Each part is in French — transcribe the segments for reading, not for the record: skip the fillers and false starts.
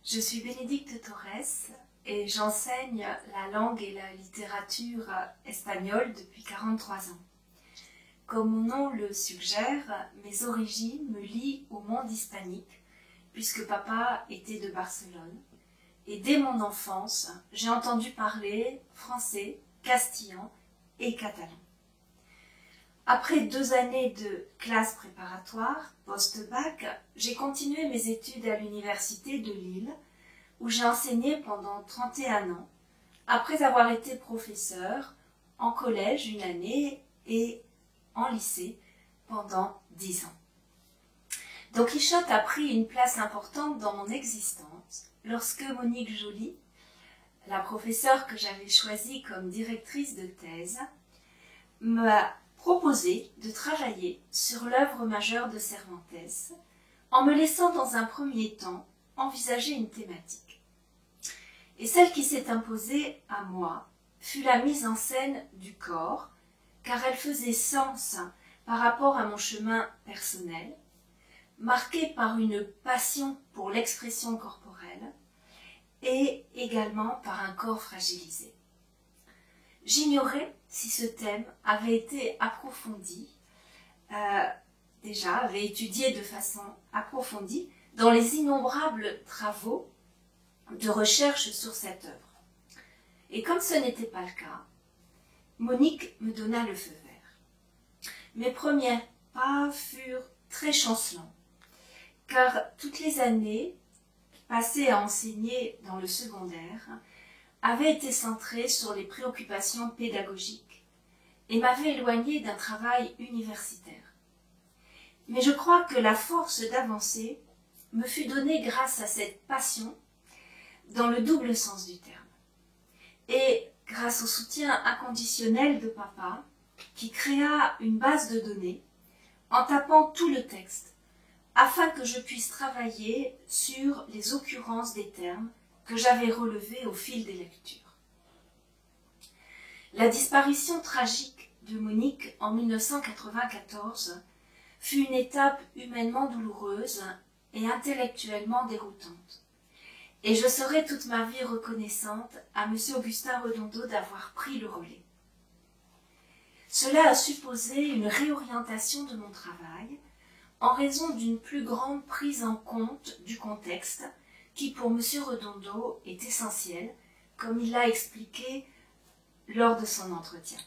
Je suis Bénédicte Torres et j'enseigne la langue et la littérature espagnole depuis 43 ans. Comme mon nom le suggère, mes origines me lient au monde hispanique, puisque papa était de Barcelone. Et dès mon enfance, j'ai entendu parler français, castillan et catalan. Après 2 années de classe préparatoire, post-bac, j'ai continué mes études à l'université de Lille, où j'ai enseigné pendant 31 ans, après avoir été professeur en collège une année et en lycée pendant 10 ans. Don Quichotte a pris une place importante dans mon existence lorsque Monique Joly, la professeure que j'avais choisie comme directrice de thèse, m'a proposé de travailler sur l'œuvre majeure de Cervantes en me laissant dans un premier temps envisager une thématique. Et celle qui s'est imposée à moi fut la mise en scène du corps, car elle faisait sens par rapport à mon chemin personnel, marqué par une passion pour l'expression corporelle et également par un corps fragilisé. J'ignorais si ce thème avait été approfondi, avait étudié de façon approfondie dans les innombrables travaux de recherche sur cette œuvre. Et comme ce n'était pas le cas, Monique me donna le feu vert. Mes premiers pas furent très chancelants, car toutes les années passées à enseigner dans le secondaire avaient été centrées sur les préoccupations pédagogiques et m'avaient éloignée d'un travail universitaire. Mais je crois que la force d'avancer me fut donnée grâce à cette passion dans le double sens du terme. Et grâce au soutien inconditionnel de papa, qui créa une base de données en tapant tout le texte, afin que je puisse travailler sur les occurrences des termes que j'avais relevés au fil des lectures. La disparition tragique de Monique en 1994 fut une étape humainement douloureuse et intellectuellement déroutante. Et je serai toute ma vie reconnaissante à M. Augustin Redondo d'avoir pris le relais. Cela a supposé une réorientation de mon travail en raison d'une plus grande prise en compte du contexte qui, pour M. Redondo, est essentiel, comme il l'a expliqué lors de son entretien.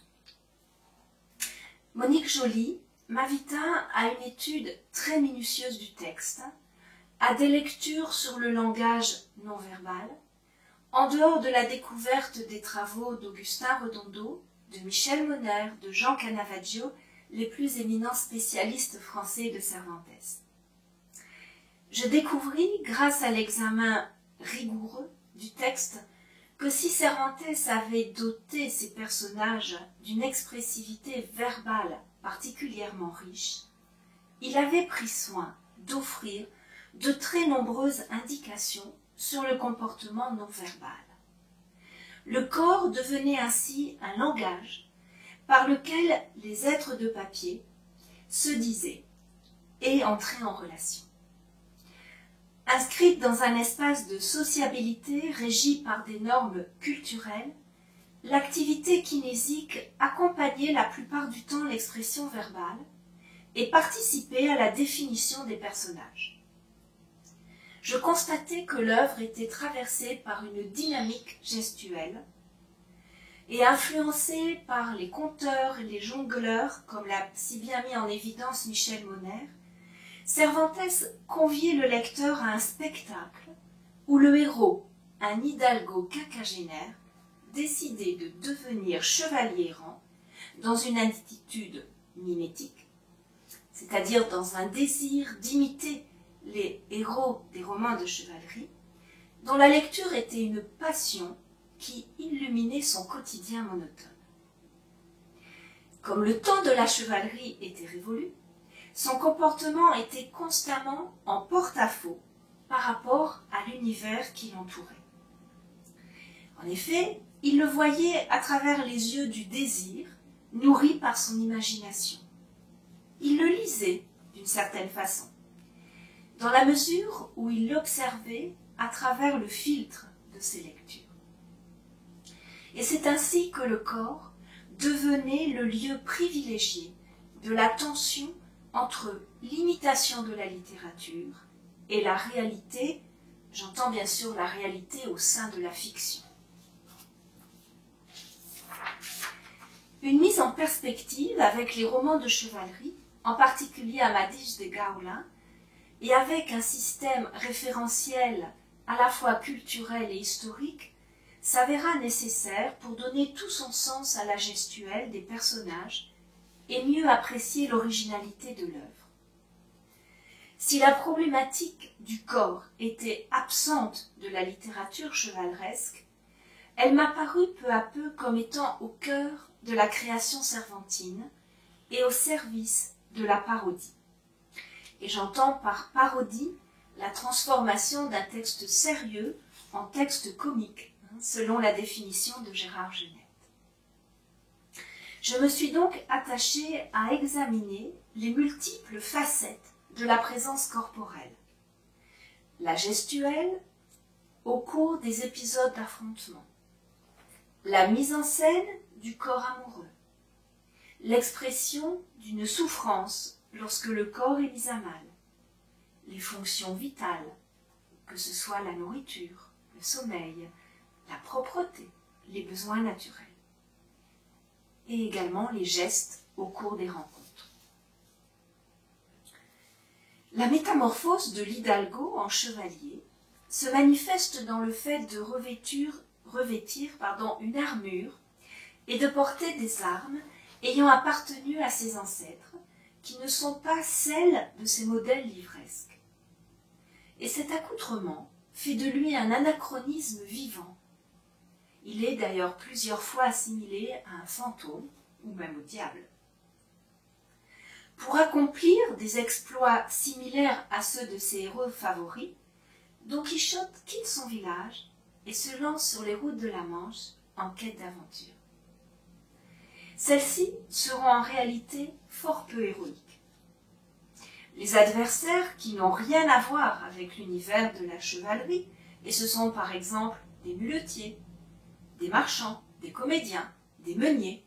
Monique Joly m'invita à une étude très minutieuse du texte, à des lectures sur le langage non verbal, en dehors de la découverte des travaux d'Augustin Redondo, de Michel Moner, de Jean Canavaggio, les plus éminents spécialistes français de Cervantes. Je découvris, grâce à l'examen rigoureux du texte, que si Cervantes avait doté ses personnages d'une expressivité verbale particulièrement riche, il avait pris soin d'offrir de très nombreuses indications sur le comportement non verbal. Le corps devenait ainsi un langage par lequel les êtres de papier se disaient et entraient en relation. Inscrite dans un espace de sociabilité régi par des normes culturelles, l'activité kinésique accompagnait la plupart du temps l'expression verbale et participait à la définition des personnages. Je constatais que l'œuvre était traversée par une dynamique gestuelle et influencée par les conteurs et les jongleurs, comme l'a si bien mis en évidence Michel Moner. Cervantes conviait le lecteur à un spectacle où le héros, un hidalgo quinquagénaire, décidait de devenir chevalier errant dans une attitude mimétique, c'est-à-dire dans un désir d'imiter les héros des romans de chevalerie, dont la lecture était une passion qui illuminait son quotidien monotone. Comme le temps de la chevalerie était révolu, son comportement était constamment en porte-à-faux par rapport à l'univers qui l'entourait. En effet, il le voyait à travers les yeux du désir, nourri par son imagination. Il le lisait d'une certaine façon, dans la mesure où il l'observait à travers le filtre de ses lectures. Et c'est ainsi que le corps devenait le lieu privilégié de la tension entre l'imitation de la littérature et la réalité, j'entends bien sûr la réalité au sein de la fiction. Une mise en perspective avec les romans de chevalerie, en particulier Amadís de Gaula, et avec un système référentiel à la fois culturel et historique, s'avéra nécessaire pour donner tout son sens à la gestuelle des personnages et mieux apprécier l'originalité de l'œuvre. Si la problématique du corps était absente de la littérature chevaleresque, elle m'a paru peu à peu comme étant au cœur de la création cervantine et au service de la parodie. Et j'entends par parodie la transformation d'un texte sérieux en texte comique, selon la définition de Gérard Genette. Je me suis donc attachée à examiner les multiples facettes de la présence corporelle. La gestuelle au cours des épisodes d'affrontement, la mise en scène du corps amoureux, l'expression d'une souffrance lorsque le corps est mis à mal, les fonctions vitales, que ce soit la nourriture, le sommeil, la propreté, les besoins naturels, et également les gestes au cours des rencontres. La métamorphose de l'hidalgo en chevalier se manifeste dans le fait de revêtir une armure et de porter des armes ayant appartenu à ses ancêtres, qui ne sont pas celles de ses modèles livresques. Et cet accoutrement fait de lui un anachronisme vivant. Il est d'ailleurs plusieurs fois assimilé à un fantôme ou même au diable. Pour accomplir des exploits similaires à ceux de ses héros favoris, Don Quichotte quitte son village et se lance sur les routes de la Manche en quête d'aventure. Celles-ci seront en réalité fort peu héroïques. Les adversaires qui n'ont rien à voir avec l'univers de la chevalerie, et ce sont par exemple des muletiers, des marchands, des comédiens, des meuniers,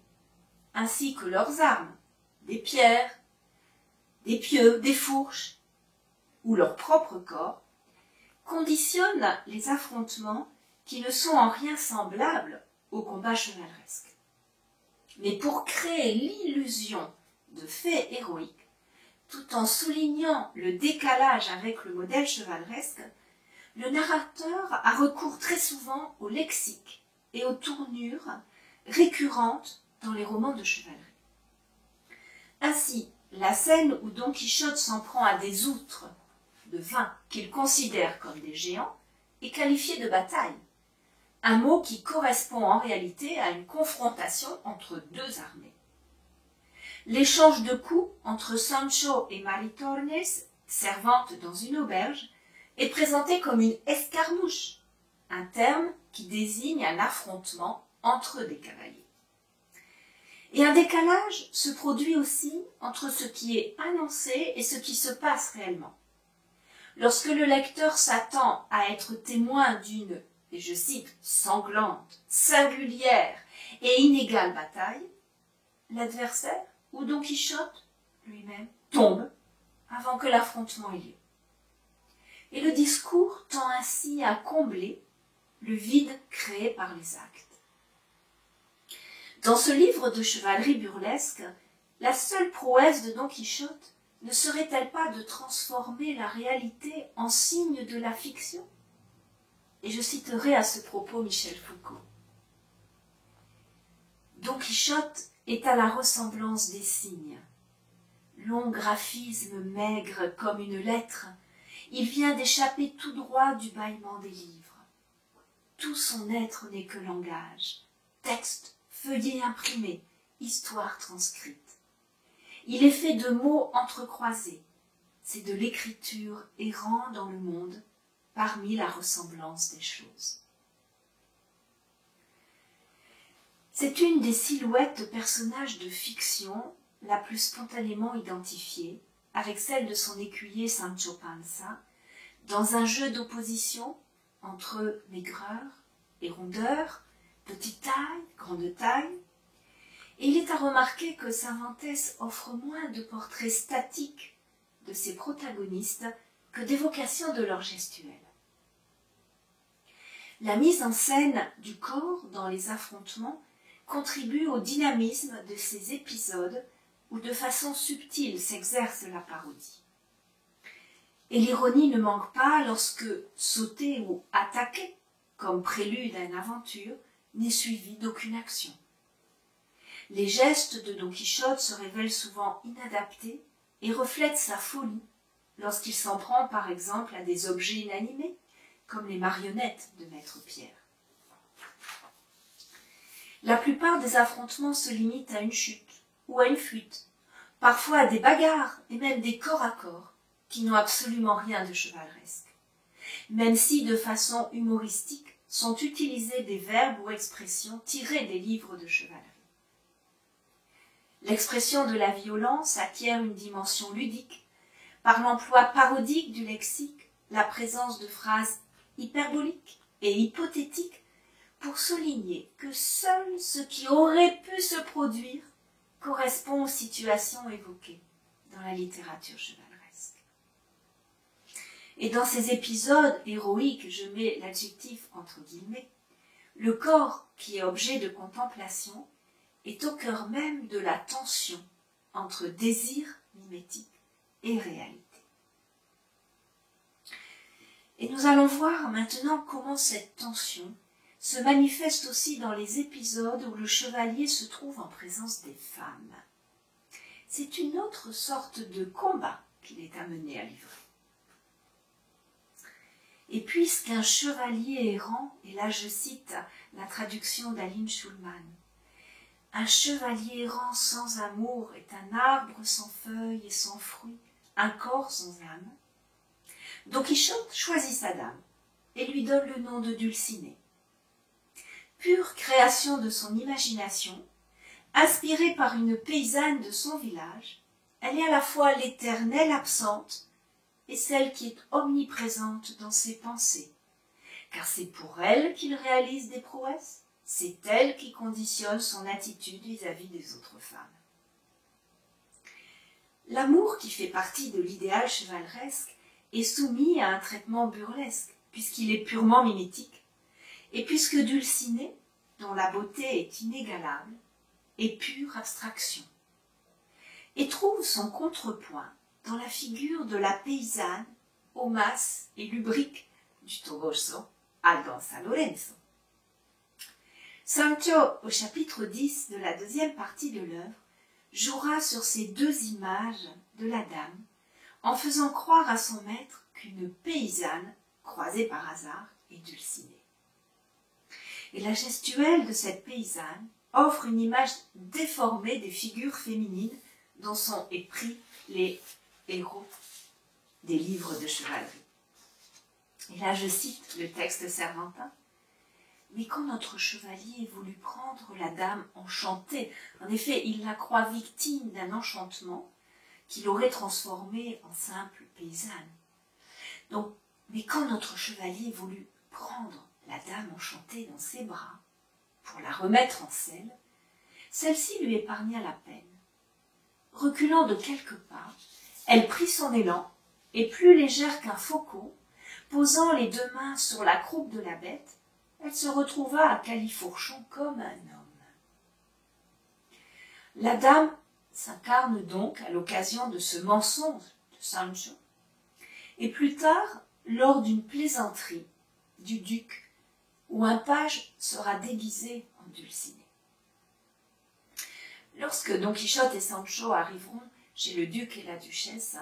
ainsi que leurs armes, des pierres, des pieux, des fourches, ou leur propre corps, conditionnent les affrontements qui ne sont en rien semblables au combat chevaleresque. Mais pour créer l'illusion de faits héroïques, tout en soulignant le décalage avec le modèle chevaleresque, le narrateur a recours très souvent au lexique et aux tournures récurrentes dans les romans de chevalerie. Ainsi, la scène où Don Quichotte s'en prend à des outres de vin qu'il considère comme des géants est qualifiée de bataille, un mot qui correspond en réalité à une confrontation entre deux armées. L'échange de coups entre Sancho et Maritornes, servante dans une auberge, est présenté comme une escarmouche, un terme qui désigne un affrontement entre des cavaliers. Et un décalage se produit aussi entre ce qui est annoncé et ce qui se passe réellement. Lorsque le lecteur s'attend à être témoin d'une, et je cite, sanglante, singulière et inégale bataille, l'adversaire, ou Don Quichotte lui-même, tombe avant que l'affrontement ait lieu. Et le discours tend ainsi à combler le vide créé par les actes. Dans ce livre de chevalerie burlesque, la seule prouesse de Don Quichotte ne serait-elle pas de transformer la réalité en signe de la fiction? Et je citerai à ce propos Michel Foucault. Don Quichotte est à la ressemblance des signes. Long graphisme maigre comme une lettre, il vient d'échapper tout droit du bâillement des livres. Tout son être n'est que langage, texte, feuillet imprimé, histoire transcrite. Il est fait de mots entrecroisés. C'est de l'écriture errant dans le monde, parmi la ressemblance des choses. C'est une des silhouettes de personnages de fiction la plus spontanément identifiée, avec celle de son écuyer Sancho Panza, dans un jeu d'opposition entre maigreur et rondeur, petite taille, grande taille. Et il est à remarquer que Cervantes offre moins de portraits statiques de ses protagonistes que d'évocation de leur gestuelle. La mise en scène du corps dans les affrontements contribue au dynamisme de ces épisodes où de façon subtile s'exerce la parodie. Et l'ironie ne manque pas lorsque sauter ou attaquer, comme prélude à une aventure, n'est suivi d'aucune action. Les gestes de Don Quichotte se révèlent souvent inadaptés et reflètent sa folie lorsqu'il s'en prend par exemple à des objets inanimés, comme les marionnettes de Maître Pierre. La plupart des affrontements se limitent à une chute ou à une fuite, parfois à des bagarres et même des corps à corps qui n'ont absolument rien de chevaleresque, même si de façon humoristique sont utilisés des verbes ou expressions tirés des livres de chevalerie. L'expression de la violence acquiert une dimension ludique par l'emploi parodique du lexique, la présence de phrases hyperboliques et hypothétiques pour souligner que seul ce qui aurait pu se produire correspond aux situations évoquées dans la littérature chevaleresque. Et dans ces épisodes héroïques, je mets l'adjectif entre guillemets, le corps qui est objet de contemplation est au cœur même de la tension entre désir mimétique et réalité. Et nous allons voir maintenant comment cette tension se manifeste aussi dans les épisodes où le chevalier se trouve en présence des femmes. C'est une autre sorte de combat qu'il est amené à livrer. Et puisqu'un chevalier errant, et là je cite la traduction d'Aline Schulman, un chevalier errant sans amour est un arbre sans feuilles et sans fruits, un corps sans âme. Don Quichotte choisit sa dame et lui donne le nom de Dulcinée. Pure création de son imagination, inspirée par une paysanne de son village, elle est à la fois l'éternelle absente et celle qui est omniprésente dans ses pensées, car c'est pour elle qu'il réalise des prouesses, c'est elle qui conditionne son attitude vis-à-vis des autres femmes. L'amour qui fait partie de l'idéal chevaleresque est soumis à un traitement burlesque, puisqu'il est purement mimétique, et puisque Dulcinée, dont la beauté est inégalable, est pure abstraction, et trouve son contrepoint dans la figure de la paysanne, Omas et lubrique du Toboso, Aldanza Lorenzo. Sancho, au chapitre 10 de la deuxième partie de l'œuvre, jouera sur ces deux images de la dame, en faisant croire à son maître qu'une paysanne, croisée par hasard, est Dulcinée. Et la gestuelle de cette paysanne offre une image déformée des figures féminines dont sont épris les héros des livres de chevalerie. Et là je cite le texte cervantin. Mais quand notre chevalier voulut prendre la dame enchantée, en effet il la croit victime d'un enchantement qui l'aurait transformée en simple paysanne. Donc, mais quand notre chevalier voulut prendre la dame enchantée dans ses bras pour la remettre en selle, celle-ci lui épargna la peine. Reculant de quelques pas, elle prit son élan et plus légère qu'un faucon, posant les deux mains sur la croupe de la bête, elle se retrouva à califourchon comme un homme. La dame s'incarne donc à l'occasion de ce mensonge de Sancho, et plus tard, lors d'une plaisanterie du duc, où un page sera déguisé en Dulcinée. Lorsque Don Quichotte et Sancho arriveront chez le duc et la duchesse,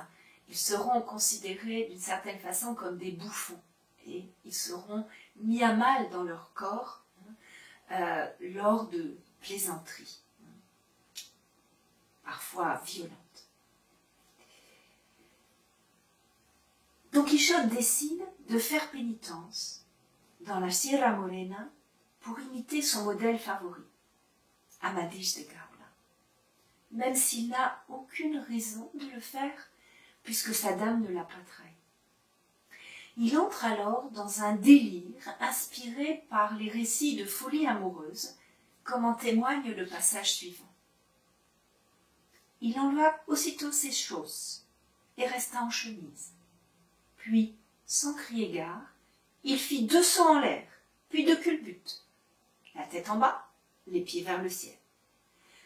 ils seront considérés d'une certaine façon comme des bouffons, et ils seront mis à mal dans leur corps lors de plaisanteries, parfois violentes. Don Quichotte décide de faire pénitence dans la Sierra Morena pour imiter son modèle favori, Amadís de Gaula, même s'il n'a aucune raison de le faire puisque sa dame ne l'a pas trahi. Il entre alors dans un délire inspiré par les récits de folie amoureuse, comme en témoigne le passage suivant. Il enleva aussitôt ses chausses et resta en chemise. Puis, sans crier gare, il fit 2 sauts en l'air, puis 2 culbutes, la tête en bas, les pieds vers le ciel.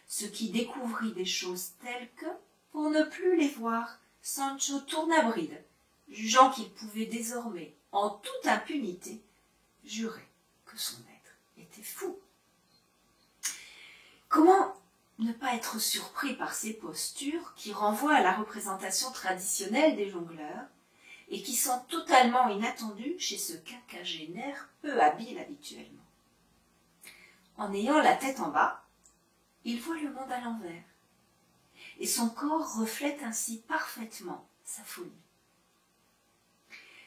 Ce qui découvrit des choses telles que, pour ne plus les voir, Sancho tourna bride, jugeant qu'il pouvait désormais, en toute impunité, jurer que son maître était fou. Comment ne pas être surpris par ces postures qui renvoient à la représentation traditionnelle des jongleurs et qui sont totalement inattendues chez ce quinquagénaire peu habile habituellement. En ayant la tête en bas, il voit le monde à l'envers, et son corps reflète ainsi parfaitement sa folie.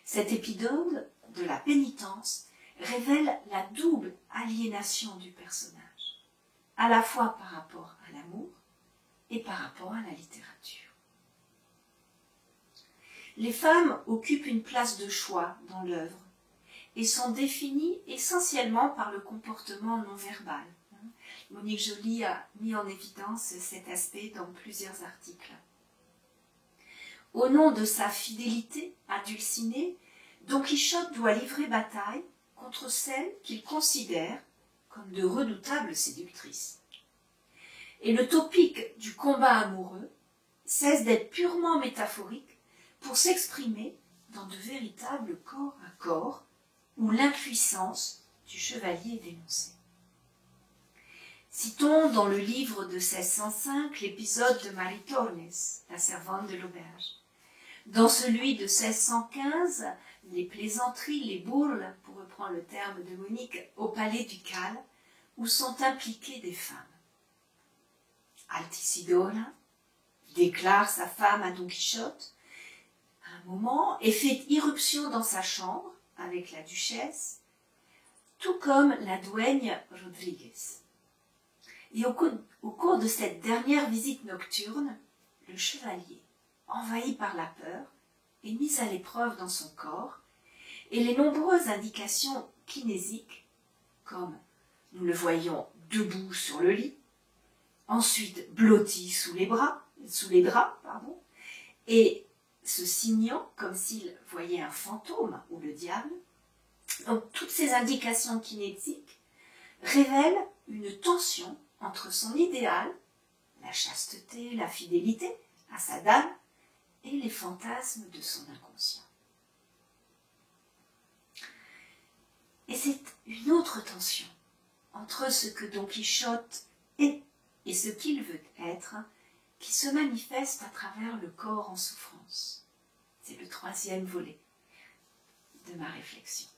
Cet épisode de la pénitence révèle la double aliénation du personnage, à la fois par rapport à l'amour et par rapport à la littérature. Les femmes occupent une place de choix dans l'œuvre et sont définies essentiellement par le comportement non verbal. Monique Joly a mis en évidence cet aspect dans plusieurs articles. Au nom de sa fidélité à Dulcinée, Don Quichotte doit livrer bataille contre celles qu'il considère comme de redoutables séductrices. Et le topique du combat amoureux cesse d'être purement métaphorique pour s'exprimer dans de véritables corps à corps où l'impuissance du chevalier est dénoncée. Citons dans le livre de 1605 l'épisode de Marie Tornes, la servante de l'auberge. Dans celui de 1615, les plaisanteries, les bourles, pour reprendre le terme de Monique, au palais ducal, où sont impliquées des femmes. Altisidora déclare sa femme à Don Quichotte à un moment et fait irruption dans sa chambre avec la duchesse, tout comme la douaigne Rodriguez. Et au cours de cette dernière visite nocturne, le chevalier, envahi par la peur, est mis à l'épreuve dans son corps, et les nombreuses indications kinésiques, comme nous le voyons debout sur le lit, ensuite blotti sous les draps, et se signant comme s'il voyait un fantôme ou le diable. Donc toutes ces indications kinésiques révèlent une tension entre son idéal, la chasteté, la fidélité à sa dame, et les fantasmes de son inconscient. Et c'est une autre tension entre ce que Don Quichotte est et ce qu'il veut être qui se manifeste à travers le corps en souffrance. C'est le 3e volet de ma réflexion.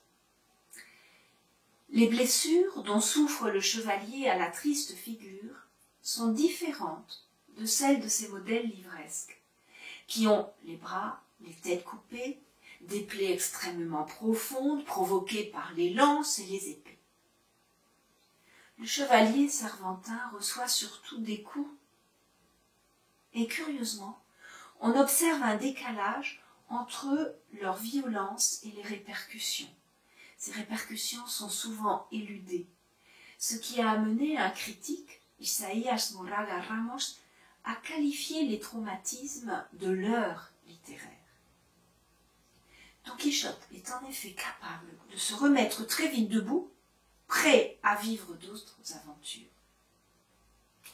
Les blessures dont souffre le chevalier à la triste figure sont différentes de celles de ces modèles livresques, qui ont les bras, les têtes coupées, des plaies extrêmement profondes provoquées par les lances et les épées. Le chevalier cervantin reçoit surtout des coups. Et curieusement, on observe un décalage entre leur violence et les répercussions. Ces répercussions sont souvent éludées, ce qui a amené un critique, Isaías Moraga Ramos, à qualifier les traumatismes de leurre littéraire. Don Quichotte est en effet capable de se remettre très vite debout, prêt à vivre d'autres aventures,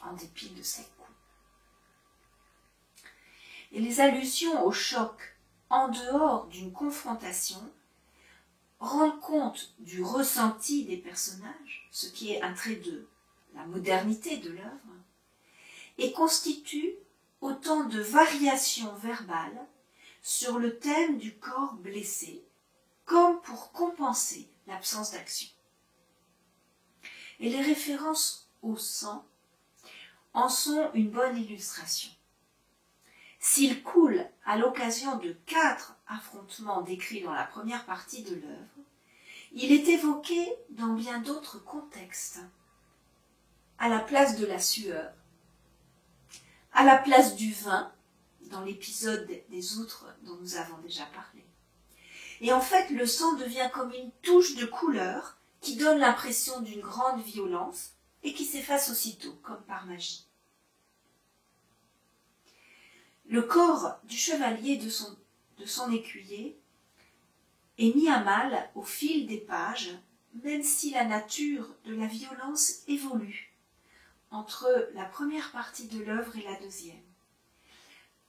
en dépit de ses coups. Et les allusions au choc en dehors d'une confrontation rendent compte du ressenti des personnages, ce qui est un trait de la modernité de l'œuvre, et constituent autant de variations verbales sur le thème du corps blessé, comme pour compenser l'absence d'action. Et les références au sang en sont une bonne illustration. S'il coule à l'occasion de 4 affrontements décrits dans la première partie de l'œuvre, il est évoqué dans bien d'autres contextes, à la place de la sueur, à la place du vin, dans l'épisode des outres dont nous avons déjà parlé, Et en fait, le sang devient comme une touche de couleur qui donne l'impression d'une grande violence et qui s'efface aussitôt, comme par magie. Le corps du chevalier de son écuyer est mis à mal au fil des pages, même si la nature de la violence évolue entre la première partie de l'œuvre et la deuxième,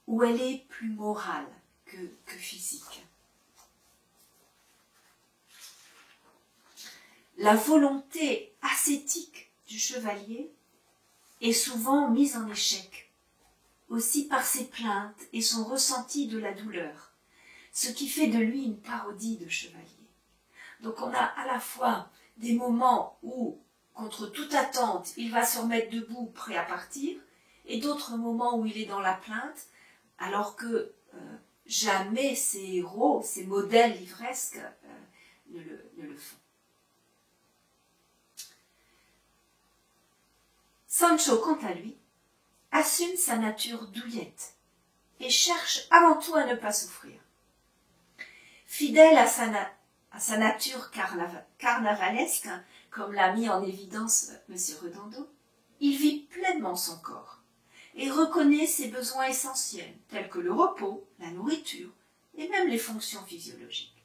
où elle est plus morale que physique. La volonté ascétique du chevalier est souvent mise en échec, aussi par ses plaintes et son ressenti de la douleur, ce qui fait de lui une parodie de chevalier. Donc on a à la fois des moments où, contre toute attente, il va se remettre debout, prêt à partir, et d'autres moments où il est dans la plainte, alors que jamais ces héros, ces modèles livresques ne le font. Sancho, quant à lui, assume sa nature douillette et cherche avant tout à ne pas souffrir. Fidèle à sa nature carnavalesque, comme l'a mis en évidence M. Redondo, il vit pleinement son corps et reconnaît ses besoins essentiels, tels que le repos, la nourriture et même les fonctions physiologiques.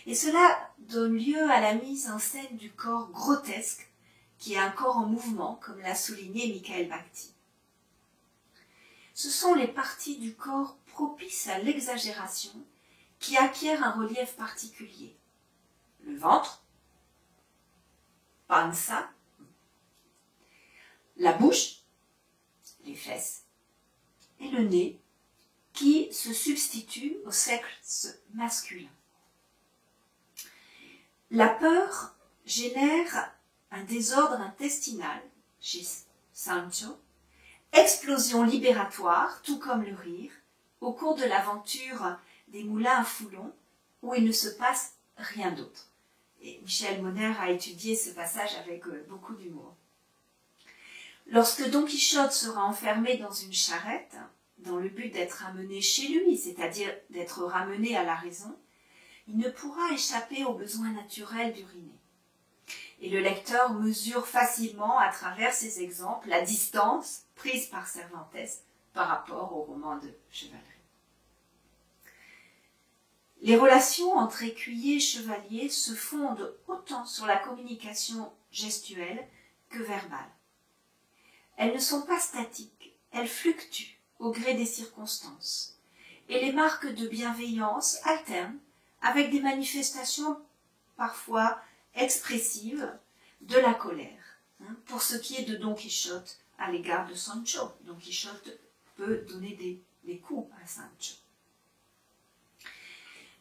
Et cela donne lieu à la mise en scène du corps grotesque, qui est un corps en mouvement, comme l'a souligné Michael Bakhti. Ce sont les parties du corps propices à l'exagération qui acquièrent un relief particulier. Le ventre, panza, la bouche, les fesses, et le nez, qui se substitue au sexe masculin. La peur génère un désordre intestinal chez Sancho, explosion libératoire, tout comme le rire, au cours de l'aventure des moulins à Foulon, où il ne se passe rien d'autre. Et Michel Monner a étudié ce passage avec beaucoup d'humour. Lorsque Don Quichotte sera enfermé dans une charrette, dans le but d'être amené chez lui, c'est-à-dire d'être ramené à la raison, il ne pourra échapper au besoin naturel d'uriner. Et le lecteur mesure facilement, à travers ces exemples, la distance prise par Cervantes par rapport au roman de chevalerie. Les relations entre écuyer et chevalier se fondent autant sur la communication gestuelle que verbale. Elles ne sont pas statiques, elles fluctuent au gré des circonstances. Et les marques de bienveillance alternent avec des manifestations parfois expressive de la colère, pour ce qui est de Don Quichotte à l'égard de Sancho. Don Quichotte peut donner des coups à Sancho.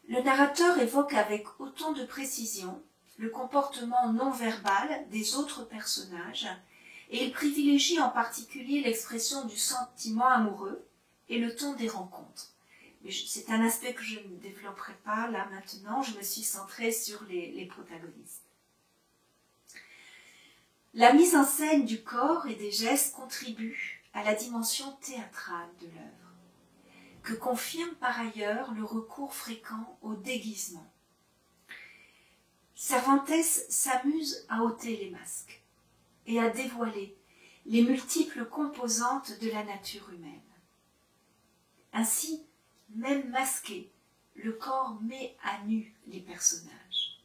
Le narrateur évoque avec autant de précision le comportement non verbal des autres personnages et il privilégie en particulier l'expression du sentiment amoureux et le ton des rencontres. Mais c'est un aspect que je ne développerai pas là maintenant, je me suis centrée sur les protagonistes. La mise en scène du corps et des gestes contribue à la dimension théâtrale de l'œuvre, que confirme par ailleurs le recours fréquent au déguisement. Cervantes s'amuse à ôter les masques et à dévoiler les multiples composantes de la nature humaine. Ainsi, même masqué, le corps met à nu les personnages.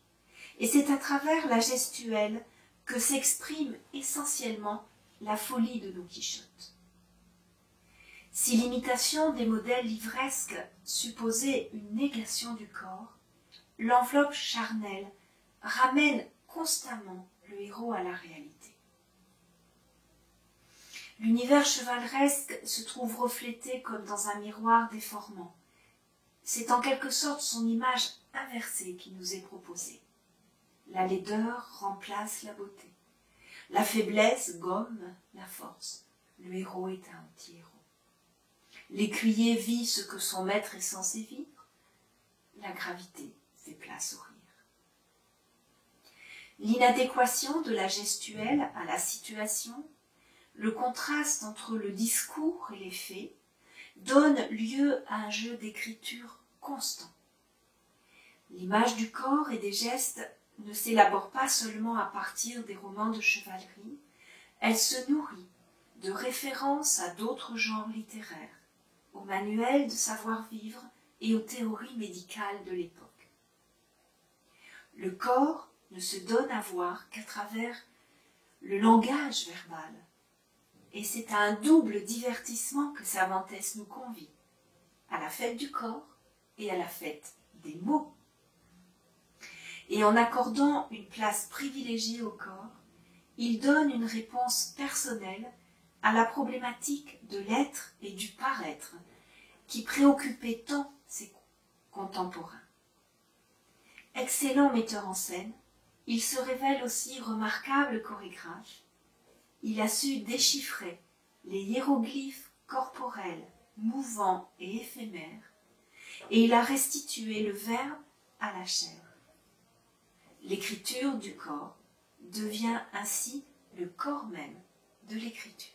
Et c'est à travers la gestuelle que s'exprime essentiellement la folie de Don Quichotte. Si l'imitation des modèles livresques supposait une négation du corps, l'enveloppe charnelle ramène constamment le héros à la réalité. L'univers chevaleresque se trouve reflété comme dans un miroir déformant. C'est en quelque sorte son image inversée qui nous est proposée. La laideur remplace la beauté. La faiblesse gomme la force. Le héros est un anti-héros. L'écuyer vit ce que son maître est censé vivre. La gravité fait place au rire. L'inadéquation de la gestuelle à la situation, le contraste entre le discours et les faits, donne lieu à un jeu d'écriture constant. L'image du corps et des gestes ne s'élabore pas seulement à partir des romans de chevalerie, elle se nourrit de références à d'autres genres littéraires, aux manuels de savoir-vivre et aux théories médicales de l'époque. Le corps ne se donne à voir qu'à travers le langage verbal, et c'est à un double divertissement que Cervantes nous convie, à la fête du corps et à la fête des mots. Et en accordant une place privilégiée au corps, il donne une réponse personnelle à la problématique de l'être et du paraître qui préoccupait tant ses contemporains. Excellent metteur en scène, il se révèle aussi remarquable chorégraphe. Il a su déchiffrer les hiéroglyphes corporels, mouvants et éphémères, et il a restitué le verbe à la chair. L'écriture du corps devient ainsi le corps même de l'écriture.